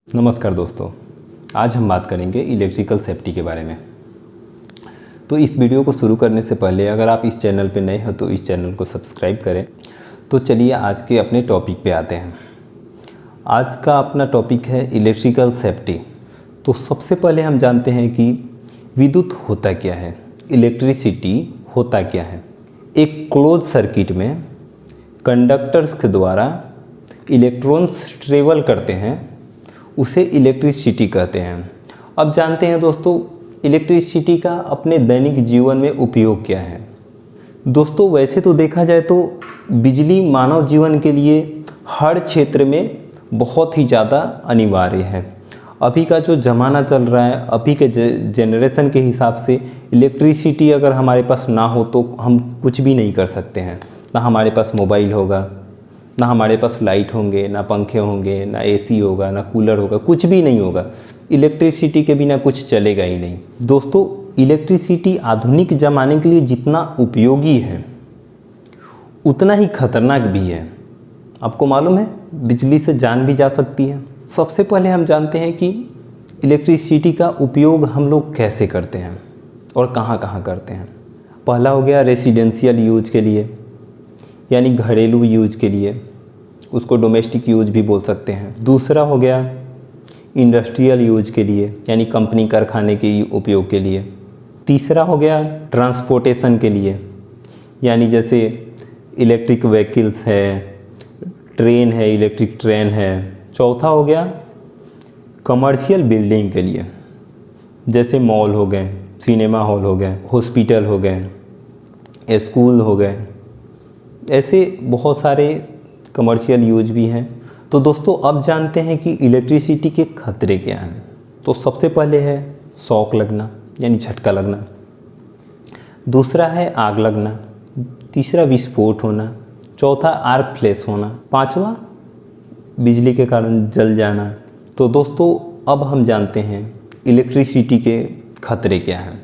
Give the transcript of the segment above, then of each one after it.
नमस्कार दोस्तों, आज हम बात करेंगे इलेक्ट्रिकल सेफ्टी के बारे में। तो इस वीडियो को शुरू करने से पहले अगर आप इस चैनल पर नए हो तो इस चैनल को सब्सक्राइब करें। तो चलिए आज के अपने टॉपिक पे आते हैं। आज का अपना टॉपिक है इलेक्ट्रिकल सेफ्टी। तो सबसे पहले हम जानते हैं कि विद्युत होता क्या है, इलेक्ट्रिसिटी होता क्या है। एक क्लोज सर्किट में कंडक्टर्स के द्वारा इलेक्ट्रॉन्स ट्रेवल करते हैं, उसे इलेक्ट्रिसिटी कहते हैं। अब जानते हैं दोस्तों इलेक्ट्रिसिटी का अपने दैनिक जीवन में उपयोग क्या है। दोस्तों वैसे तो देखा जाए तो बिजली मानव जीवन के लिए हर क्षेत्र में बहुत ही ज़्यादा अनिवार्य है। अभी का जो ज़माना चल रहा है, अभी के जनरेशन के हिसाब से इलेक्ट्रिसिटी अगर हमारे पास ना हो तो हम कुछ भी नहीं कर सकते हैं। ना हमारे पास मोबाइल होगा, ना हमारे पास लाइट होंगे, ना पंखे होंगे, ना एसी होगा, ना कूलर होगा, कुछ भी नहीं होगा। इलेक्ट्रिसिटी के बिना कुछ चलेगा ही नहीं। दोस्तों इलेक्ट्रिसिटी आधुनिक ज़माने के लिए जितना उपयोगी है उतना ही खतरनाक भी है। आपको मालूम है बिजली से जान भी जा सकती है। सबसे पहले हम जानते हैं कि इलेक्ट्रिसिटी का उपयोग हम लोग कैसे करते हैं और कहाँ कहाँ करते हैं। पहला हो गया रेसिडेंशियल यूज के लिए, यानी घरेलू यूज के लिए, उसको डोमेस्टिक यूज भी बोल सकते हैं। दूसरा हो गया इंडस्ट्रियल यूज के लिए, यानी कंपनी कारखाने के उपयोग के लिए। तीसरा हो गया ट्रांसपोर्टेशन के लिए, यानी जैसे इलेक्ट्रिक व्हीकल्स है, ट्रेन है, इलेक्ट्रिक ट्रेन है। चौथा हो गया कमर्शियल बिल्डिंग के लिए, जैसे मॉल हो गए, सिनेमा हॉल हो गए, हॉस्पिटल हो गए, स्कूल हो गए, ऐसे बहुत सारे कमर्शियल यूज भी हैं। तो दोस्तों अब जानते हैं कि इलेक्ट्रिसिटी के खतरे क्या हैं। तो सबसे पहले है शॉक लगना, यानी झटका लगना। दूसरा है आग लगना। तीसरा विस्फोट होना। चौथा आर्क फ्लैश होना। पांचवा बिजली के कारण जल जाना। तो दोस्तों अब हम जानते हैं इलेक्ट्रिसिटी के खतरे क्या हैं।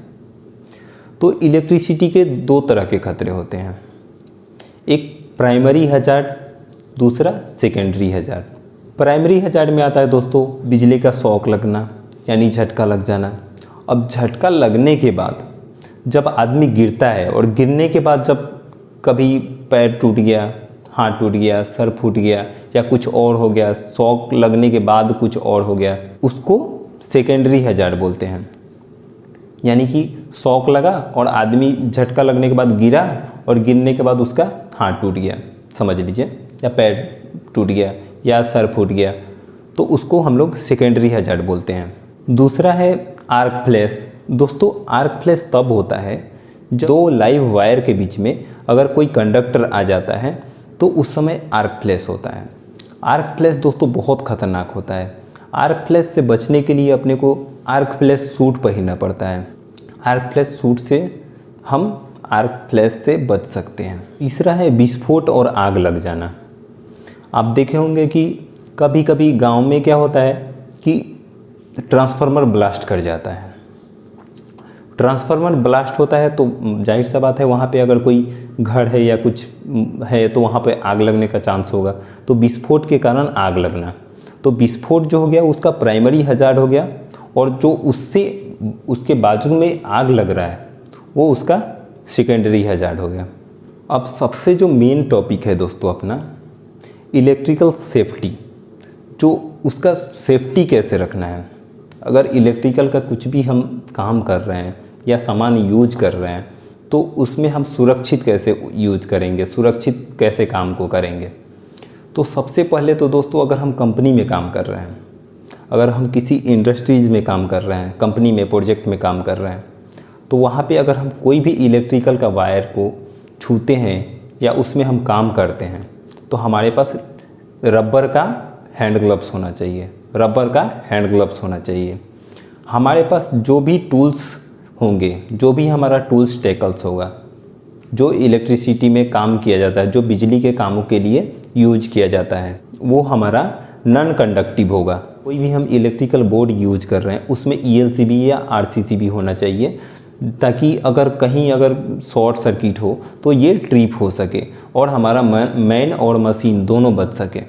तो इलेक्ट्रिसिटी के दो तरह के खतरे होते हैं, एक प्राइमरी हैजार्ड, दूसरा सेकेंडरी हैजार्ड। प्राइमरी हैजार्ड में आता है दोस्तों बिजली का शॉक लगना, यानी झटका लग जाना। अब झटका लगने के बाद जब आदमी गिरता है और गिरने के बाद जब कभी पैर टूट गया, हाथ टूट गया, सर फूट गया या कुछ और हो गया, शॉक लगने के बाद कुछ और हो गया, उसको सेकेंडरी हैजार्ड बोलते हैं। यानी कि शॉक लगा और आदमी झटका लगने के बाद गिरा और गिरने के बाद उसका हाथ टूट गया, समझ लीजिए, या पैर टूट गया या सर फूट गया, तो उसको हम लोग सेकेंडरी हैजार्ड बोलते हैं। दूसरा है आर्क फ्लैश। दोस्तों आर्क फ्लैश तब होता है जब दो लाइव वायर के बीच में अगर कोई कंडक्टर आ जाता है तो उस समय आर्क फ्लैश होता है। आर्क फ्लैश दोस्तों बहुत खतरनाक होता है। आर्क फ्लैश से बचने के लिए अपने को आर्क फ्लैश सूट पहनना पड़ता है। आर्क फ्लैश सूट से हम आर्क फ्लैश से बच सकते हैं। तीसरा है विस्फोट और आग लग जाना। आप देखे होंगे कि कभी कभी गांव में क्या होता है कि ट्रांसफार्मर ब्लास्ट कर जाता है। ट्रांसफार्मर ब्लास्ट होता है तो जाहिर सा बात है वहाँ पे अगर कोई घर है या कुछ है तो वहाँ पे आग लगने का चांस होगा। तो विस्फोट के कारण आग लगना, तो विस्फोट जो हो गया उसका प्राइमरी हैजार्ड हो गया, और जो उसके बाजू में आग लग रहा है वो उसका सेकेंडरी हैजार्ड हो गया। अब सबसे जो मेन टॉपिक है दोस्तों अपना इलेक्ट्रिकल सेफ्टी, जो उसका सेफ्टी कैसे रखना है। अगर इलेक्ट्रिकल का कुछ भी हम काम कर रहे हैं या सामान यूज कर रहे हैं तो उसमें हम सुरक्षित कैसे यूज करेंगे, सुरक्षित कैसे काम को करेंगे। तो सबसे पहले तो दोस्तों अगर हम कंपनी में काम कर रहे हैं, अगर हम किसी इंडस्ट्रीज़ में काम कर रहे हैं, कंपनी में प्रोजेक्ट में काम कर रहे हैं, तो वहाँ पे अगर हम कोई भी इलेक्ट्रिकल का वायर को छूते हैं या उसमें हम काम करते हैं तो हमारे पास रबर का हैंड ग्लव्स होना चाहिए, रबर का हैंड ग्लव्स होना चाहिए। हमारे पास जो भी टूल्स होंगे, जो भी हमारा टूल्स टेकल्स होगा, जो इलेक्ट्रिसिटी में काम किया जाता है, जो बिजली के कामों के लिए यूज किया जाता है, वो हमारा नॉन कंडक्टिव होगा। कोई भी हम इलेक्ट्रिकल बोर्ड यूज कर रहे हैं उसमें ELCB या RCCB होना चाहिए, ताकि अगर कहीं अगर शॉर्ट सर्किट हो तो ये ट्रिप हो सके और हमारा मैन और मशीन दोनों बच सके।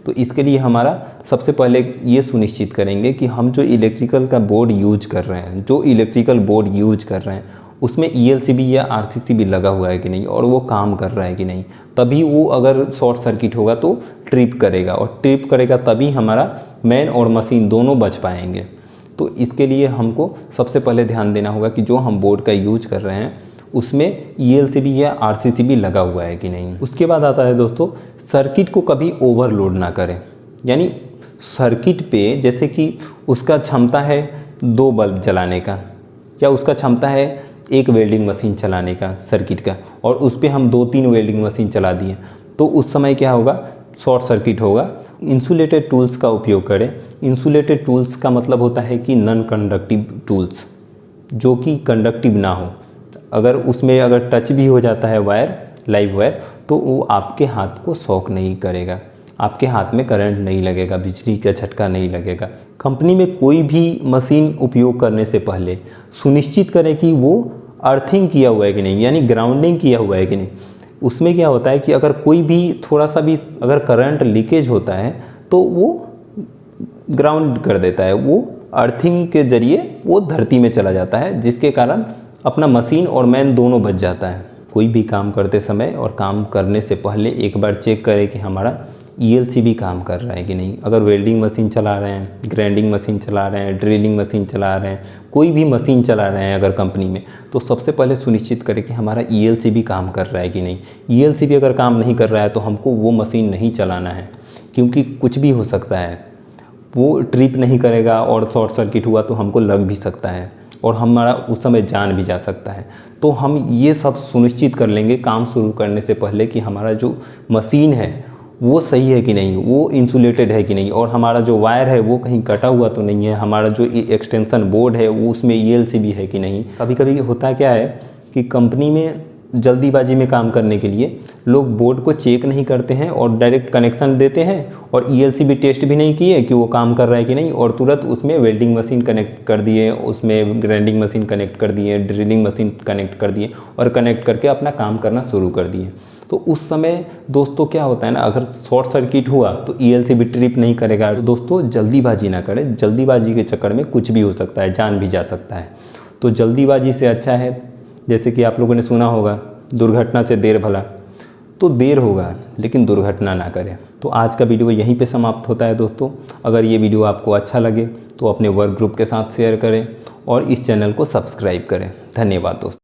तो इसके लिए हमारा सबसे पहले ये सुनिश्चित करेंगे कि हम जो इलेक्ट्रिकल का बोर्ड यूज कर रहे हैं, उसमें ELCB या RCCB लगा हुआ है कि नहीं और वो काम कर रहा है कि नहीं। तभी वो अगर शॉर्ट सर्किट होगा तो ट्रिप करेगा, और ट्रिप करेगा तभी हमारा मैन और मशीन दोनों बच पाएंगे। तो इसके लिए हमको सबसे पहले ध्यान देना होगा कि जो हम बोर्ड का यूज कर रहे हैं उसमें ELCB या RCCB लगा हुआ है कि नहीं। उसके बाद आता है दोस्तों, सर्किट को कभी ओवरलोड ना करें। यानी सर्किट पे जैसे कि उसका क्षमता है 2 बल्ब जलाने का, या उसका क्षमता है 1 वेल्डिंग मशीन चलाने का सर्किट का, और उस पर हम 2-3 वेल्डिंग मशीन चला दिए, तो उस समय क्या होगा, शॉर्ट सर्किट होगा। इंसुलेटेड टूल्स का उपयोग करें। इंसुलेटेड टूल्स का मतलब होता है कि नॉन कंडक्टिव टूल्स, जो कि कंडक्टिव ना हो। अगर उसमें अगर टच भी हो जाता है वायर, लाइव वायर, तो वो आपके हाथ को शॉक नहीं करेगा, आपके हाथ में करंट नहीं लगेगा, बिजली का झटका नहीं लगेगा। कंपनी में कोई भी मशीन उपयोग करने से पहले सुनिश्चित करें कि वो अर्थिंग किया हुआ है कि नहीं, यानी ग्राउंडिंग किया हुआ है कि नहीं। उसमें क्या होता है कि अगर कोई भी थोड़ा सा भी अगर करंट लीकेज होता है तो वो ग्राउंड कर देता है, वो अर्थिंग के ज़रिए वो धरती में चला जाता है, जिसके कारण अपना मशीन और मैन दोनों बच जाता है। कोई भी काम करते समय और काम करने से पहले एक बार चेक करें कि हमारा ELCB काम कर रहा है कि नहीं। अगर वेल्डिंग मशीन चला रहे हैं, ग्राइंडिंग मशीन चला रहे हैं, ड्रिलिंग मशीन चला रहे हैं, कोई भी मशीन चला रहे हैं अगर कंपनी में, तो सबसे पहले सुनिश्चित करें कि हमारा ELCB काम कर रहा है कि नहीं। ELCB अगर काम नहीं कर रहा है तो हमको वो मशीन नहीं चलाना है, क्योंकि कुछ भी हो सकता है, वो ट्रिप नहीं करेगा और शॉर्ट सर्किट हुआ तो हमको लग भी सकता है और हमारा उस समय जान भी जा सकता है। तो हम ये सब सुनिश्चित कर लेंगे काम शुरू करने से पहले कि हमारा जो मशीन है वो सही है कि नहीं, वो इंसुलेटेड है कि नहीं, और हमारा जो वायर है वो कहीं कटा हुआ तो नहीं है, हमारा जो एक्सटेंशन बोर्ड है वो उसमें ELCB है कि नहीं। कभी कभी होता क्या है कि कंपनी में जल्दीबाजी में काम करने के लिए लोग बोर्ड को चेक नहीं करते हैं और डायरेक्ट कनेक्शन देते हैं, और ELCB टेस्ट भी नहीं किए कि वो काम कर रहा है कि नहीं, और तुरंत उसमें वेल्डिंग मशीन कनेक्ट कर दिए, उसमें ग्राइंडिंग मशीन कनेक्ट कर दिए, ड्रिलिंग मशीन कनेक्ट कर दिए, और कनेक्ट करके अपना काम करना शुरू कर दिए। तो उस समय दोस्तों क्या होता है ना, अगर शॉर्ट सर्किट हुआ तो ELCB ट्रिप नहीं करेगा। तो दोस्तों जल्दीबाजी ना करें, जल्दीबाजी के चक्कर में कुछ भी हो सकता है, जान भी जा सकता है। तो जल्दीबाजी से अच्छा है, जैसे कि आप लोगों ने सुना होगा, दुर्घटना से देर भला, तो देर होगा लेकिन दुर्घटना ना करें। तो आज का वीडियो यहीं पे समाप्त होता है दोस्तों। अगर ये वीडियो आपको अच्छा लगे तो अपने वर्क ग्रुप के साथ शेयर करें और इस चैनल को सब्सक्राइब करें। धन्यवाद दोस्तों।